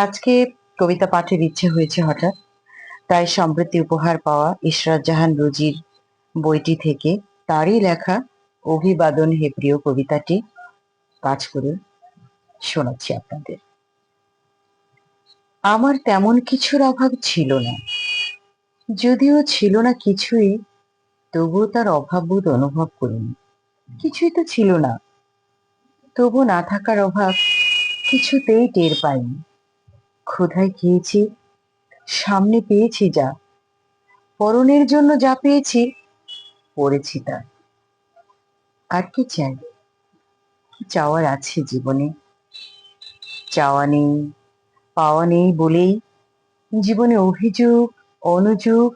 আজকে কবিতা পাঠের ইচ্ছে হয়েছে হঠাৎ, তাই সম্প্রতি উপহার পাওয়া ইশরাত জাহান রুজির বইটি থেকে তারই লেখা অভিবাদন হে প্রিয় কবিতাটি পাঠ করে শোনাচ্ছি আপনাদের। আমার তেমন কিছুর অভাব ছিল না, যদিও ছিল না কিছুই, তবুও তার অভাববোধ অনুভব করিনি। কিছুই তো ছিল না, তবু না থাকার অভাব কিছুতেই টের পাইনি। ক্ষুধায় খেয়েছি, সামনে পেয়েছি যা, পরনের জন্য যা পেয়েছি পড়েছি তা। আর কি চাই? কি চাওয়ার আছে জীবনে? চাওয়া নেই, পাওয়া নেই বলেই জীবনে অভিযোগ, অনুযোগ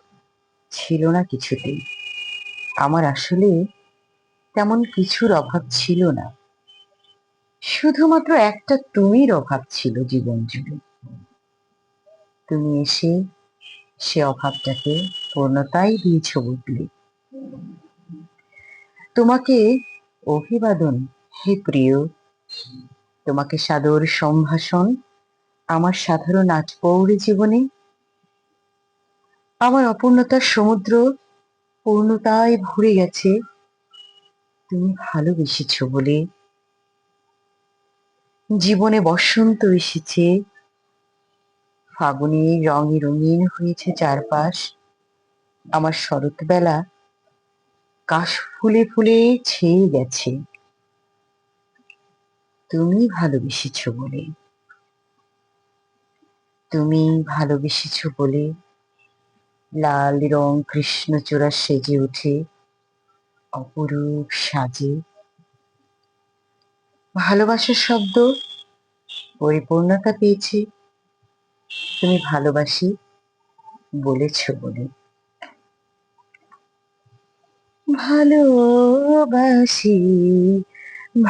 ছিল না কিছুতেই। আমার আসলে তেমন কিছুর অভাব ছিল না, শুধুমাত্র একটা তুমির অভাব ছিল জীবন জুড়ে। তুমি এসে সে অভাবটাকে পূর্ণতাই দিয়েছ বদলে। তোমাকে অভিবাদন হে প্রিয়, তোমাকে সাদর সম্ভাষণ আমার সাধারণ আটপৌরে জীবনে। আমার অপূর্ণতার সমুদ্র পূর্ণতায় ভরে গেছে তুমি ভালোবেসেছ বলে। জীবনে বসন্ত এসেছে, ফাগুনের রঙে রঙিন হয়েছে চারপাশ। আমার শরৎ বেলা কাশ ফুলে ফুলে ছেয়ে গেছে তুমি ভালোবেসেছ বলে। তুমি ভালোবেসেছ বলে লাল রং কৃষ্ণচূড়া সেজে ওঠে অপরূপ সাজে। ভালোবাসার শব্দ পরিপূর্ণতা পেয়েছে তুমি ভালোবাসি বলেছ বলে। ভালোবাসি,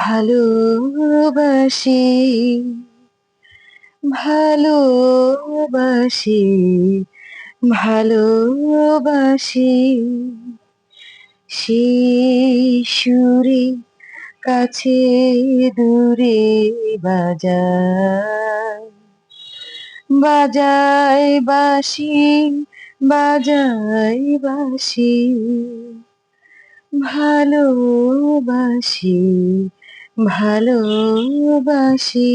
ভালোবাসি, ভালোবাসি, ভালোবাসি, সেই সুরে কাছে দূরে বাজায়, বাজায় বাঁশি, বাজায় বাঁশি। ভালোবাসি, ভালোবাসি।